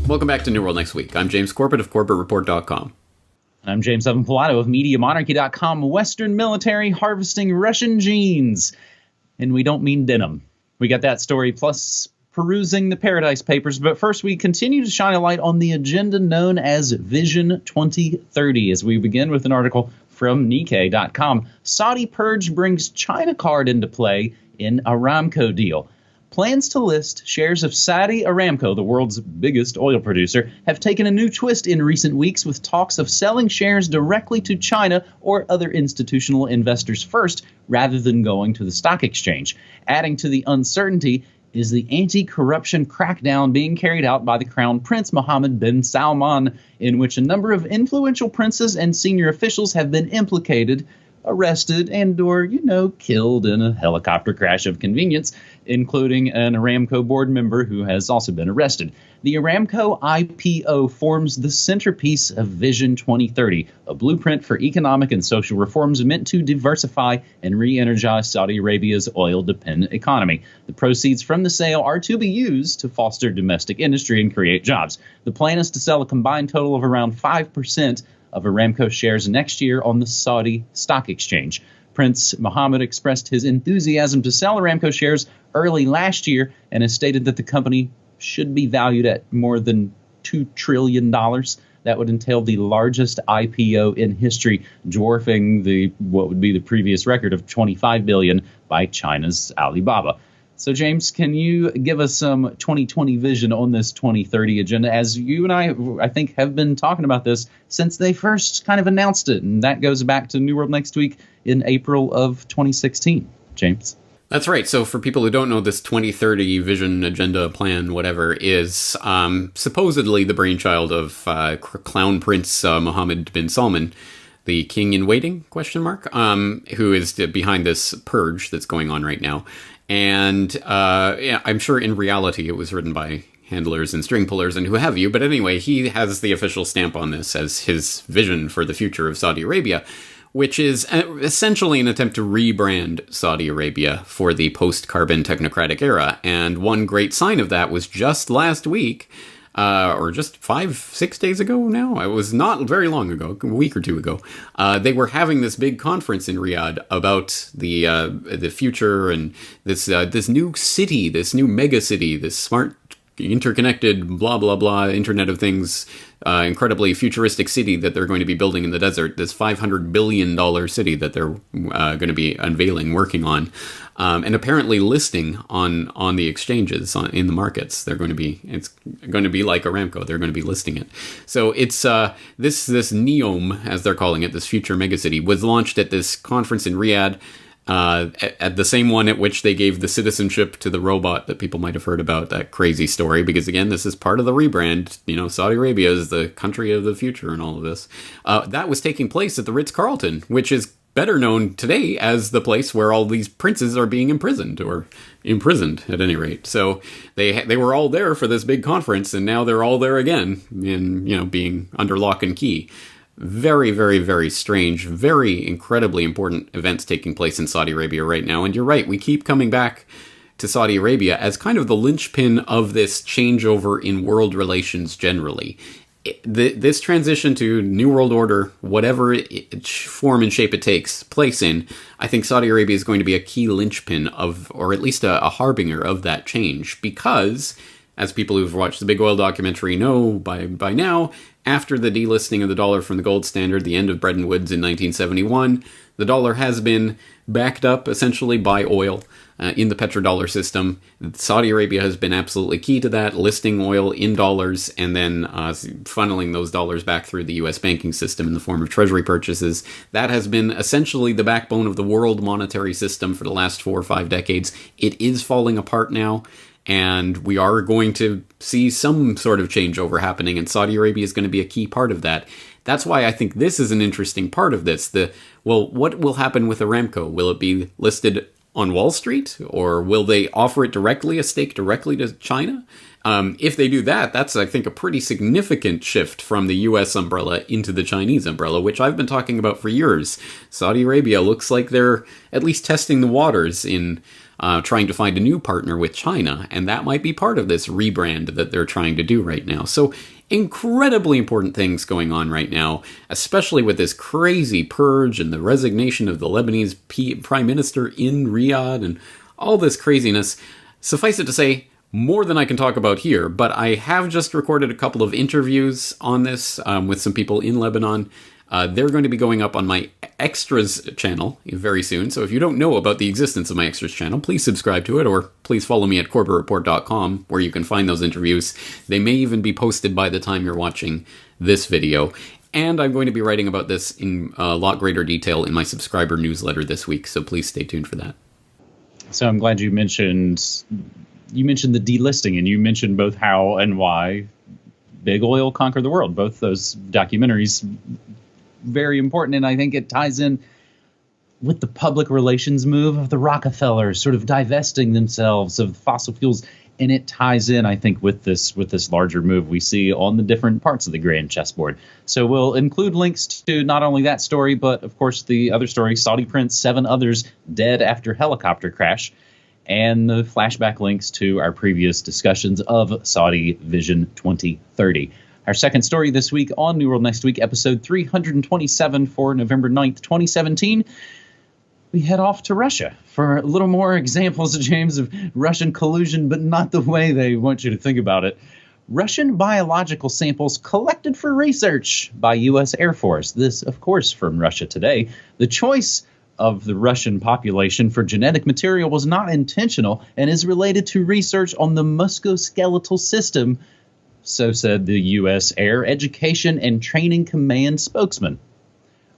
Welcome back to New World Next Week. I'm James Corbett of CorbettReport.com. And I'm James Evan Pilato of MediaMonarchy.com, Western military harvesting Russian jeans. And we don't mean denim. We got that story, plus perusing the Paradise Papers. But first, we continue to shine a light on the agenda known as Vision 2030, as we begin with an article from Nikkei.com. Saudi Purge brings China card into play in Aramco deal. Plans to list shares of Saudi Aramco, the world's biggest oil producer, have taken a new twist in recent weeks, with talks of selling shares directly to China or other institutional investors first, rather than going to the stock exchange. Adding to the uncertainty is the anti-corruption crackdown being carried out by the Crown Prince Mohammed bin Salman, in which a number of influential princes and senior officials have been implicated, arrested, and/or, killed in a helicopter crash of convenience, including an Aramco board member who has also been arrested. The Aramco IPO forms the centerpiece of Vision 2030, a blueprint for economic and social reforms meant to diversify and re-energize Saudi Arabia's oil-dependent economy. The proceeds from the sale are to be used to foster domestic industry and create jobs. The plan is to sell a combined total of around 5% of Aramco shares next year on the Saudi Stock Exchange. Prince Mohammed expressed his enthusiasm to sell Aramco shares early last year and has stated that the company should be valued at more than $2 trillion. That would entail the largest IPO in history, dwarfing what would be the previous record of $25 billion by China's Alibaba. So, James, can you give us some 2020 vision on this 2030 agenda, as you and I think, have been talking about this since they first kind of announced it, and that goes back to New World Next Week in April of 2016. James? That's right. So for people who don't know, this 2030 vision, agenda, plan, whatever, is supposedly the brainchild of Clown Prince Mohammed bin Salman, the king in waiting, who is behind this purge that's going on right now. And I'm sure in reality it was written by handlers and string pullers and who have you. But anyway, he has the official stamp on this as his vision for the future of Saudi Arabia, which is essentially an attempt to rebrand Saudi Arabia for the post-carbon technocratic era. And one great sign of that was just last week, or just 5-6 days ago now. It was not very long ago, a week or two ago. They were having this big conference in Riyadh about the future and this new city, this new mega city, this smart, interconnected, blah, blah, blah, Internet of Things, incredibly futuristic city that they're going to be building in the desert, this $500 billion city that they're going to be unveiling, working on, and apparently listing on the exchanges, in the markets. It's going to be like Aramco. They're going to be listing it. So it's this NEOM, as they're calling it, this future megacity, was launched at this conference in Riyadh, at the same one at which they gave the citizenship to the robot that people might have heard about, that crazy story, because again, this is part of the rebrand. Saudi Arabia is the country of the future and all of this. That was taking place at the Ritz-Carlton, which is better known today as the place where all these princes are being imprisoned at any rate. So they were all there for this big conference, and now they're all there again, being under lock and key. Very, very, very strange, very incredibly important events taking place in Saudi Arabia right now. And you're right, we keep coming back to Saudi Arabia as kind of the linchpin of this changeover in world relations generally. This transition to New World Order, whatever form and shape it takes place in, I think Saudi Arabia is going to be a key linchpin of, or at least a harbinger of that change, because, as people who've watched the Big Oil documentary know by now, after the delisting of the dollar from the gold standard, the end of Bretton Woods in 1971, the dollar has been backed up essentially by oil in the petrodollar system. Saudi Arabia has been absolutely key to that, listing oil in dollars and then funneling those dollars back through the U.S. banking system in the form of treasury purchases. That has been essentially the backbone of the world monetary system for the last 4 or 5 decades. It is falling apart now, and we are going to see some sort of changeover happening, and Saudi Arabia is going to be a key part of that. That's why I think this is an interesting part of this. What will happen with Aramco? Will it be listed on Wall Street, or will they offer it directly, a stake directly to China? If they do that, that's, I think, a pretty significant shift from the U.S. umbrella into the Chinese umbrella, which I've been talking about for years. Saudi Arabia looks like they're at least testing the waters in trying to find a new partner with China, and that might be part of this rebrand that they're trying to do right now. So incredibly important things going on right now, especially with this crazy purge and the resignation of the Lebanese prime minister in Riyadh and all this craziness. Suffice it to say, more than I can talk about here, but I have just recorded a couple of interviews on this with some people in Lebanon. They're going to be going up on my Extras channel very soon, so if you don't know about the existence of my Extras channel, please subscribe to it, or please follow me at corbettreport.com, where you can find those interviews. They may even be posted by the time you're watching this video. And I'm going to be writing about this in a lot greater detail in my subscriber newsletter this week, so please stay tuned for that. So I'm glad you mentioned the delisting, and you mentioned both how and why Big Oil conquered the world. Both those documentaries, very important, and I think it ties in with the public relations move of the Rockefellers sort of divesting themselves of fossil fuels, and it ties in, I think, with this larger move we see on the different parts of the grand chessboard. So we'll include links to not only that story, but of course the other story, Saudi Prince, 7 others dead after helicopter crash, and the flashback links to our previous discussions of Saudi Vision 2030. Our second story this week on New World Next Week, episode 327 for November 9th, 2017, we head off to Russia for a little more examples, James, of Russian collusion, but not the way they want you to think about it. Russian biological samples collected for research by U.S. Air Force. This, of course, from Russia Today. The choice of the Russian population for genetic material was not intentional and is related to research on the musculoskeletal system, so said the U.S. Air Education and Training Command spokesman.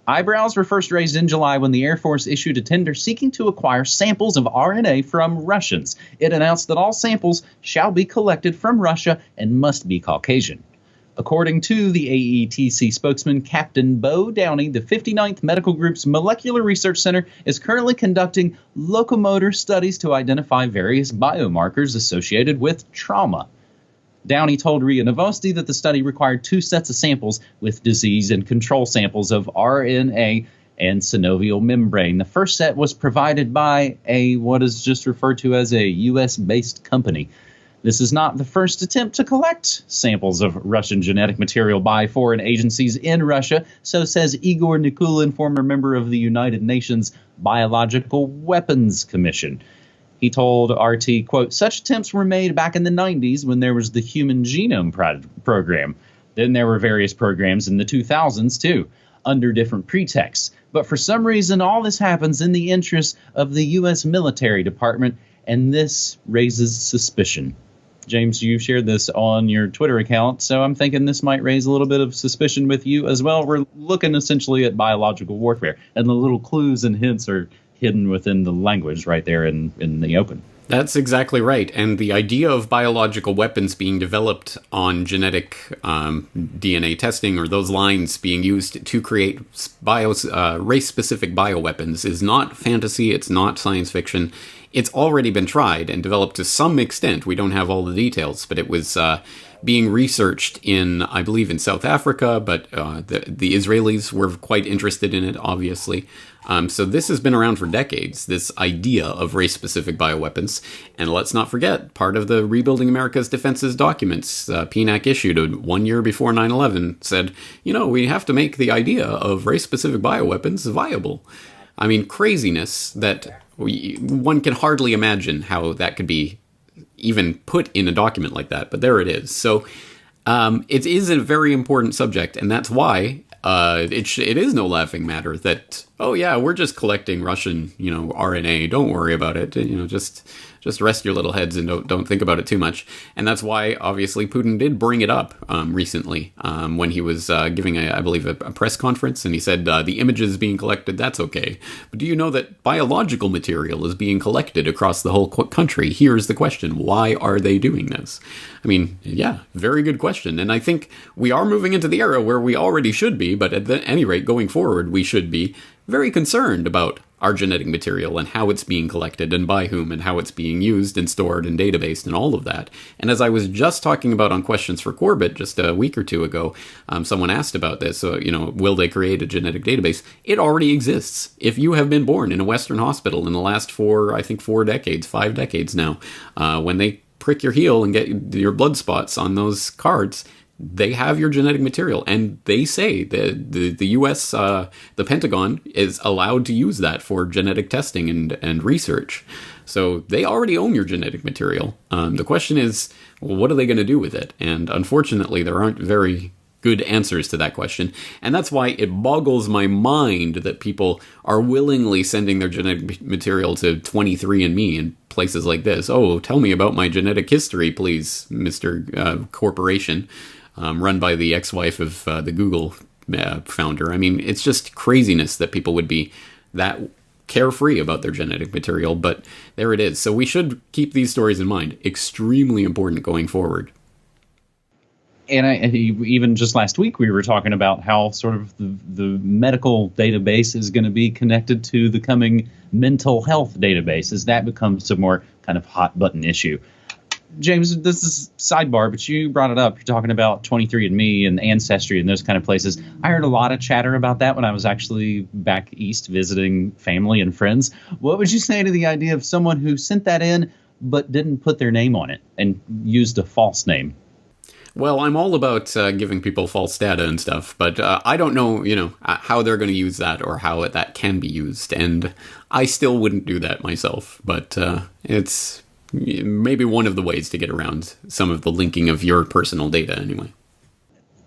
Eyebrows were first raised in July when the Air Force issued a tender seeking to acquire samples of RNA from Russians. It announced that all samples shall be collected from Russia and must be Caucasian. According to the AETC spokesman, Captain Bo Downey, the 59th Medical Group's Molecular Research Center is currently conducting locomotor studies to identify various biomarkers associated with trauma. Downey told RIA Novosti that the study required 2 sets of samples with disease and control samples of RNA and synovial membrane. The first set was provided by what is just referred to as a U.S.-based company. This is not the first attempt to collect samples of Russian genetic material by foreign agencies in Russia, so says Igor Nikulin, former member of the United Nations Biological Weapons Commission. He told RT, quote, such attempts were made back in the 90s when there was the Human Genome Program. Then there were various programs in the 2000s, too, under different pretexts. But for some reason, all this happens in the interest of the U.S. military department, and this raises suspicion. James, you shared this on your Twitter account, so I'm thinking this might raise a little bit of suspicion with you as well. We're looking essentially at biological warfare, and the little clues and hints are hidden within the language right there in the open. That's exactly right. And the idea of biological weapons being developed on genetic DNA testing, or those lines being used to create race-specific bioweapons, is not fantasy. It's not science fiction. It's already been tried and developed to some extent. We don't have all the details, but it was being researched in, I believe, in South Africa, but the Israelis were quite interested in it, obviously. So this has been around for decades, this idea of race-specific bioweapons. And let's not forget, part of the Rebuilding America's Defenses documents PNAC issued 1 year before 9/11 said, we have to make the idea of race-specific bioweapons viable. I mean, craziness that one can hardly imagine how that could be even put in a document like that, but there it is. So it is a very important subject, and that's why it is no laughing matter that, oh yeah, we're just collecting Russian, RNA. Don't worry about it. Just rest your little heads and don't think about it too much. And that's why, obviously, Putin did bring it up recently when he was giving, I believe, a press conference, and he said the images being collected, that's okay. But do you know that biological material is being collected across the whole country? Here's the question: why are they doing this? I mean, yeah, very good question. And I think we are moving into the era where we already should be, but at any rate, going forward, we should be very concerned about our genetic material and how it's being collected and by whom and how it's being used and stored and databased and all of that. And as I was just talking about on Questions for Corbett just a week or two ago, someone asked about this. So, will they create a genetic database? It already exists. If you have been born in a Western hospital in the last 5 decades now, when they prick your heel and get your blood spots on those cards, they have your genetic material, and they say that the U.S., the Pentagon, is allowed to use that for genetic testing and research. So they already own your genetic material. The question is, well, what are they going to do with it? And unfortunately, there aren't very good answers to that question. And that's why it boggles my mind that people are willingly sending their genetic material to 23andMe and places like this. Oh, tell me about my genetic history, please, Mr. Corporation. Run by the ex-wife of the Google founder. I mean, it's just craziness that people would be that carefree about their genetic material, but there it is. So we should keep these stories in mind. Extremely important going forward. And even just last week, we were talking about how sort of the medical database is going to be connected to the coming mental health database as that becomes a more kind of hot button issue. James, this is sidebar, but you brought it up. You're talking about 23andMe and Ancestry and those kind of places. I heard a lot of chatter about that when I was actually back east visiting family and friends. What would you say to the idea of someone who sent that in but didn't put their name on it and used a false name? Well, I'm all about giving people false data and stuff, but I don't know, how they're going to use that or how that can be used. And I still wouldn't do that myself, but it's maybe one of the ways to get around some of the linking of your personal data anyway.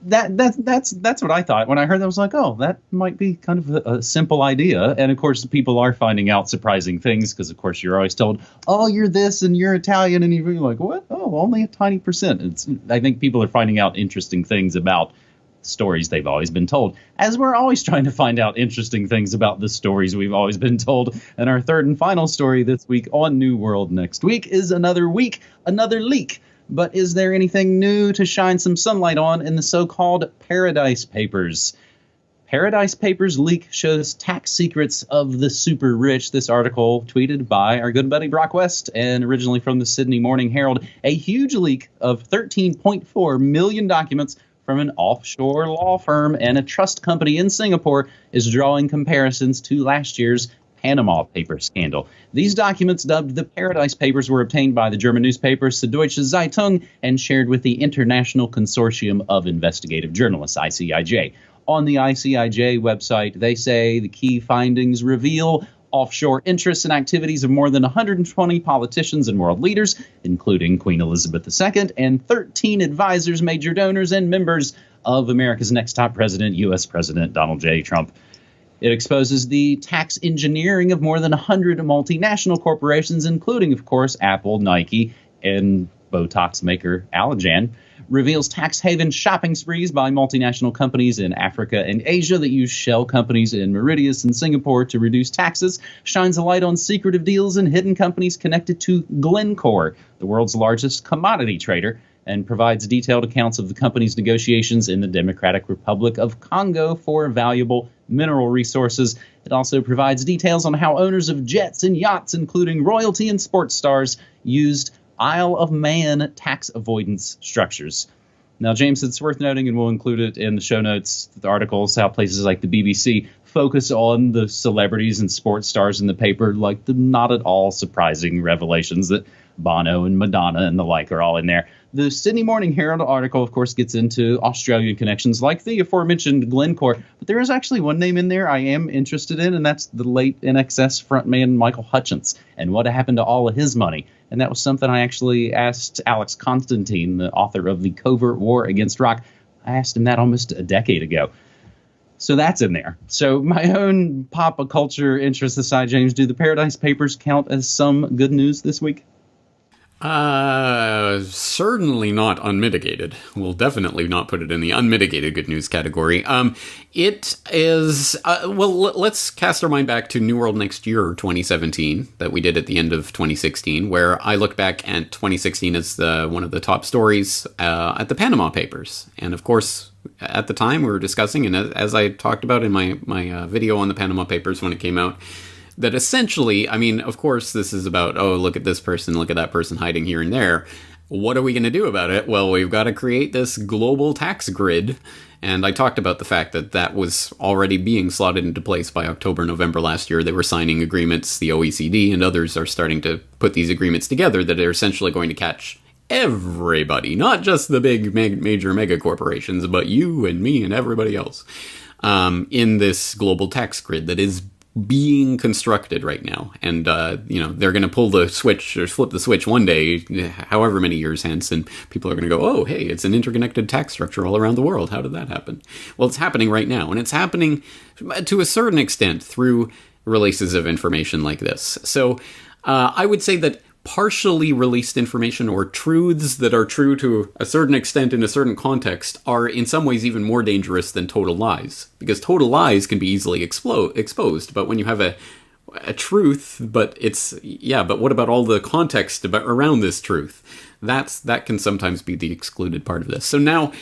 That's what I thought. When I heard that, I was like, oh, that might be kind of a simple idea. And of course, people are finding out surprising things because, of course, you're always told, oh, you're this and you're Italian. And you're like, what? Oh, only a tiny percent. I think people are finding out interesting things about stories they've always been told, as we're always trying to find out interesting things about the stories we've always been told. And our third and final story this week on New World Next Week is another leak. But is there anything new to shine some sunlight on in the so-called Paradise Papers? Paradise Papers leak shows tax secrets of the super rich. This article tweeted by our good buddy Brock West and originally from the Sydney Morning Herald. A huge leak of 13.4 million documents from an offshore law firm and a trust company in Singapore is drawing comparisons to last year's Panama Paper scandal. These documents, dubbed the Paradise Papers, were obtained by the German newspaper Süddeutsche Zeitung and shared with the International Consortium of Investigative Journalists, ICIJ. On the ICIJ website, they say the key findings reveal offshore interests and activities of more than 120 politicians and world leaders, including Queen Elizabeth II, and 13 advisors, major donors, and members of America's next top president, U.S. President Donald J. Trump. It exposes the tax engineering of more than 100 multinational corporations, including, of course, Apple, Nike, and Botox maker Allergan. Reveals tax haven shopping sprees by multinational companies in Africa and Asia that use shell companies in Mauritius and Singapore to reduce taxes. Shines a light on secretive deals and hidden companies connected to Glencore, the world's largest commodity trader, and provides detailed accounts of the company's negotiations in the Democratic Republic of Congo for valuable mineral resources. It also provides details on how owners of jets and yachts, including royalty and sports stars, used Isle of Man tax avoidance structures. Now, James, it's worth noting, and we'll include it in the show notes, the articles, how places like the BBC focus on the celebrities and sports stars in the paper, like the not at all surprising revelations that Bono and Madonna and the like are all in there. The Sydney Morning Herald article, of course, gets into Australian connections like the aforementioned Glencore, but there is actually one name in there I am interested in, and that's the late NXS frontman Michael Hutchence and what happened to all of his money. And that was something I actually asked Alex Constantine, the author of The Covert War Against Rock. I asked him that almost a decade ago. So that's in there. So my own pop culture interests aside, James, do the Paradise Papers count as some good news this week? Certainly not unmitigated. We'll definitely not put it in the unmitigated good news category. It is, let's cast our mind back to New World Next Year 2017 that we did at the end of 2016, where I look back at 2016 as one of the top stories at the Panama Papers. And of course, at the time we were discussing, and as I talked about in my video on the Panama Papers when it came out, that essentially, I mean, of course, this is about, oh, look at this person, look at that person hiding here and there. What are we going to do about it? Well, we've got to create this global tax grid. And I talked about the fact that that was already being slotted into place by October, November last year. They were signing agreements. The OECD and others are starting to put these agreements together that are essentially going to catch everybody, not just the big major mega corporations, but you and me and everybody else, in this global tax grid that is being constructed right now. And, they're going to pull the switch or flip the switch one day, however many years hence, and people are going to go, oh, hey, it's an interconnected tax structure all around the world. How did that happen? Well, it's happening right now, and it's happening to a certain extent through releases of information like this. So I would say that partially released information or truths that are true to a certain extent in a certain context are in some ways even more dangerous than total lies, because total lies can be easily exposed. But when you have a truth, but what about all the context around this truth? That can sometimes be the excluded part of this. So now,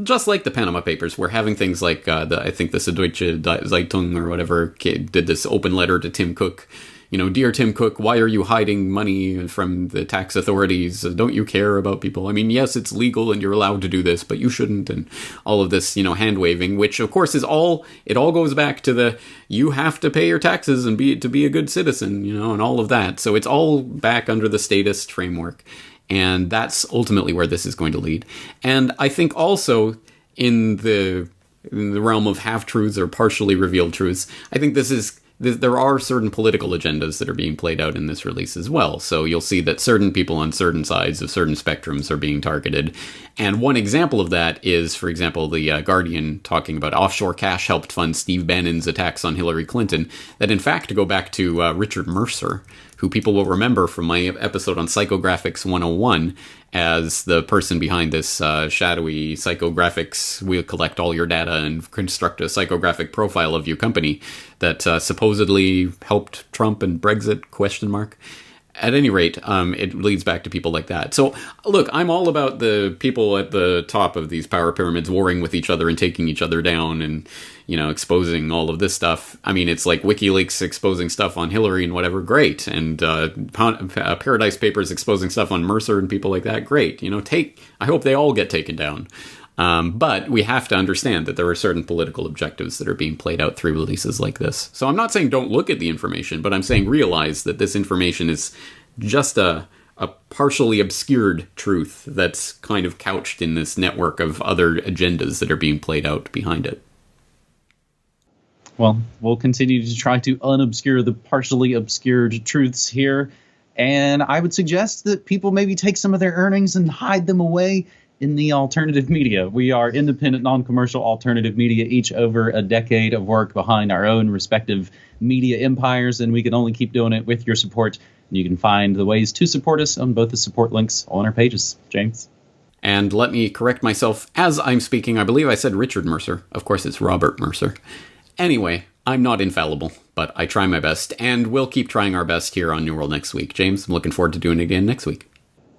just like the Panama Papers, we're having things like I think the Süddeutsche Zeitung or whatever did this open letter to Tim Cook. Dear Tim Cook, why are you hiding money from the tax authorities? Don't you care about people? I mean, yes, it's legal and you're allowed to do this, but you shouldn't. And all of this, hand waving, which of course it all goes back to you have to pay your taxes and to be a good citizen, and all of that. So it's all back under the statist framework. And that's ultimately where this is going to lead. And I think also in the realm of half-truths or partially revealed truths, I think there are certain political agendas that are being played out in this release as well. So you'll see that certain people on certain sides of certain spectrums are being targeted. And one example of that is, for example, the Guardian talking about offshore cash helped fund Steve Bannon's attacks on Hillary Clinton. That, in fact, to go back to Richard Mercer, who people will remember from my episode on Psychographics 101 as the person behind this shadowy psychographics, we'll collect all your data and construct a psychographic profile of your company that supposedly helped Trump and Brexit, ? At any rate, it leads back to people like that. So, look, I'm all about the people at the top of these power pyramids warring with each other and taking each other down and, exposing all of this stuff. I mean, it's like WikiLeaks exposing stuff on Hillary and whatever, great. And Paradise Papers exposing stuff on Mercer and people like that, great. I hope they all get taken down. But we have to understand that there are certain political objectives that are being played out through releases like this. So I'm not saying don't look at the information, but I'm saying realize that this information is just a partially obscured truth that's kind of couched in this network of other agendas that are being played out behind it. Well, we'll continue to try to unobscure the partially obscured truths here. And I would suggest that people maybe take some of their earnings and hide them away in the alternative media. We are independent, non-commercial alternative media, each over a decade of work behind our own respective media empires, and we can only keep doing it with your support. And you can find the ways to support us on both the support links on our pages. James? And let me correct myself as I'm speaking. I believe I said Richard Mercer. Of course, it's Robert Mercer. Anyway, I'm not infallible, but I try my best, and we'll keep trying our best here on New World Next Week. James, I'm looking forward to doing it again next week.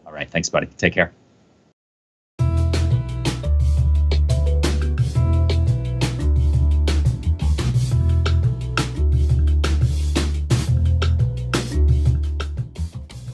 All right. Thanks, buddy. Take care.